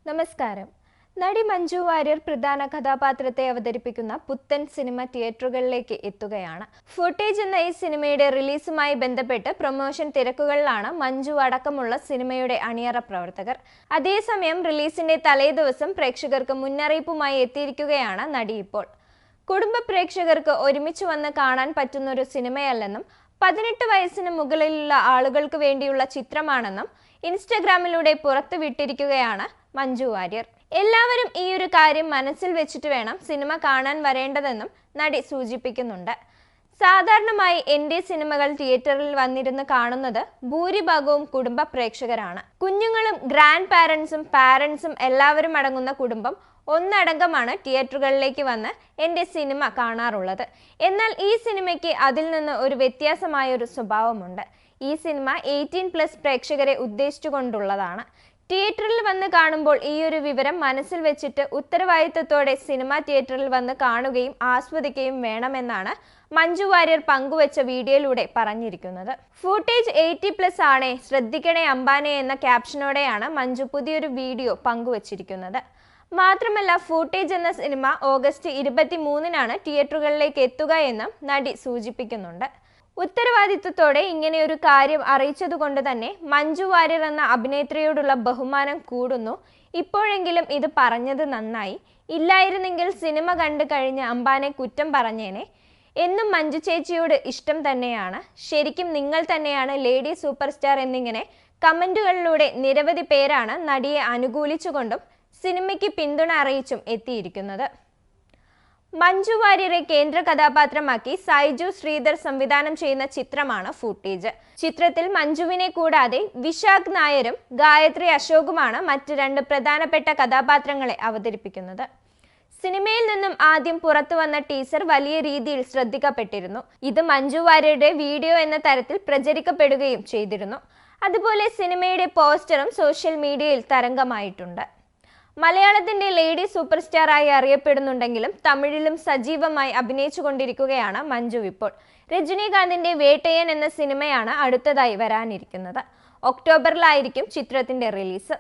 നമസ്കാരം. നടി മഞ്ജു വാര്യർ പ്രധാന കഥാപാത്രത്തെ അവതരിപ്പിക്കുന്ന പുത്തൻ സിനിമ തിയേറ്ററുകളിലേക്ക് എത്തുകയാണ്. ഫുട്ടേജ് എന്ന ഈ സിനിമയുടെ റിലീസുമായി ബന്ധപ്പെട്ട് പ്രൊമോഷൻ തിരക്കുകളിലാണ് മഞ്ജു അടക്കമുള്ള സിനിമയുടെ അണിയറ പ്രവർത്തകർ. അതേസമയം റിലീസിന്റെ തലേദിവസം പ്രേക്ഷകർക്ക് മുന്നറിയിപ്പുമായി എത്തിയിരിക്കുകയാണ് നടി ഇപ്പോൾ. കുടുംബ പ്രേക്ഷകർക്ക് ഒരുമിച്ച് വന്ന് കാണാൻ പറ്റുന്നൊരു സിനിമയല്ലെന്നും 18 വയസ്സിന് മുകളിലുള്ള ആളുകൾക്ക് വേണ്ടിയുള്ള ചിത്രമാണെന്നും ഇൻസ്റ്റഗ്രാമിലൂടെ പുറത്തുവിട്ടിരിക്കുകയാണ് മഞ്ജു വാര്യർ. എല്ലാവരും ഈ ഒരു കാര്യം മനസ്സിൽ വെച്ചിട്ട് വേണം സിനിമ കാണാൻ വരേണ്ടതെന്നും നടി സൂചിപ്പിക്കുന്നുണ്ട്. സാധാരണമായി എൻ്റെ സിനിമകൾ തിയേറ്ററിൽ വന്നിരുന്ന് കാണുന്നത് ഭൂരിഭാഗവും കുടുംബ പ്രേക്ഷകരാണ്. കുഞ്ഞുങ്ങളും ഗ്രാൻഡ് പാരൻസും എല്ലാവരും അടങ്ങുന്ന കുടുംബം ഒന്നടങ്കമാണ് തിയേറ്ററുകളിലേക്ക് വന്ന് എൻ്റെ സിനിമ കാണാറുള്ളത്. എന്നാൽ ഈ സിനിമയ്ക്ക് അതിൽ നിന്ന് ഒരു വ്യത്യാസമായൊരു സ്വഭാവമുണ്ട്. ഈ സിനിമ 18+ പ്രേക്ഷകരെ ഉദ്ദേശിച്ചുകൊണ്ടുള്ളതാണ്. തിയേറ്ററിൽ വന്ന് കാണുമ്പോൾ ഈ ഒരു വിവരം മനസ്സിൽ വെച്ചിട്ട് ഉത്തരവാദിത്തത്തോടെ സിനിമ തിയേറ്ററിൽ വന്ന് കാണുകയും ആസ്വദിക്കുകയും വേണമെന്നാണ് മഞ്ജു വാര്യർ പങ്കുവച്ച വീഡിയോയിലൂടെ പറഞ്ഞിരിക്കുന്നത്. ഫുട്ടേജ് 80+ ആണേ, ശ്രദ്ധിക്കണേ അമ്പാനെ എന്ന ക്യാപ്ഷനോടെയാണ് മഞ്ജു പുതിയൊരു വീഡിയോ പങ്കുവച്ചിരിക്കുന്നത്. മാത്രമല്ല, ഫുട്ടേജ് എന്ന സിനിമ ഓഗസ്റ്റ് 23-നാണ് തിയേറ്ററുകളിലേക്ക് എത്തുക എന്നും നടി സൂചിപ്പിക്കുന്നുണ്ട്. ഉത്തരവാദിത്വത്തോടെ ഇങ്ങനെയൊരു കാര്യം അറിയിച്ചതുകൊണ്ട് തന്നെ മഞ്ജു വാര്യർ എന്ന അഭിനേത്രിയോടുള്ള ബഹുമാനം കൂടുന്നു. ഇപ്പോഴെങ്കിലും ഇത് പറഞ്ഞത് നന്നായി. ഇല്ലായിരുന്നെങ്കിൽ സിനിമ കണ്ടു കഴിഞ്ഞ് അമ്പാനെ കുറ്റം പറഞ്ഞേനെ. എന്നും മഞ്ജു ചേച്ചിയോട് ഇഷ്ടം തന്നെയാണ്. ശരിക്കും നിങ്ങൾ തന്നെയാണ് ലേഡി സൂപ്പർ സ്റ്റാർ എന്നിങ്ങനെ കമന്റുകളിലൂടെ നിരവധി പേരാണ് നടിയെ അനുകൂലിച്ചുകൊണ്ടും സിനിമയ്ക്ക് പിന്തുണ അറിയിച്ചും എത്തിയിരിക്കുന്നത്. മഞ്ജു വാര്യരെ കേന്ദ്ര കഥാപാത്രമാക്കി സൈജു ശ്രീധർ സംവിധാനം ചെയ്യുന്ന ചിത്രമാണ് ഫുട്ടേജ്. ചിത്രത്തിൽ മഞ്ജുവിനെ കൂടാതെ വിശാഖ് നായരും ഗായത്രി അശോകുമാണ് മറ്റ് 2 പ്രധാനപ്പെട്ട കഥാപാത്രങ്ങളെ അവതരിപ്പിക്കുന്നത്. സിനിമയിൽ നിന്നും ആദ്യം പുറത്തു വന്ന ടീസർ വലിയ രീതിയിൽ ശ്രദ്ധിക്കപ്പെട്ടിരുന്നു. ഇത് മഞ്ജു വാര്യരുടെ വീഡിയോ എന്ന തരത്തിൽ പ്രചരിക്കപ്പെടുകയും ചെയ്തിരുന്നു. അതുപോലെ സിനിമയുടെ പോസ്റ്ററും സോഷ്യൽ മീഡിയയിൽ തരംഗമായിട്ടുണ്ട്. മലയാളത്തിന്റെ ലേഡി സൂപ്പർ സ്റ്റാർ ആയി അറിയപ്പെടുന്നുണ്ടെങ്കിലും തമിഴിലും സജീവമായി അഭിനയിച്ചുകൊണ്ടിരിക്കുകയാണ് മഞ്ജു ഇപ്പോൾ. രജനീകാന്തിന്റെ വേട്ടയൻ എന്ന സിനിമയാണ് അടുത്തതായി വരാനിരിക്കുന്നത്. ഒക്ടോബറിലായിരിക്കും ചിത്രത്തിന്റെ റിലീസ്.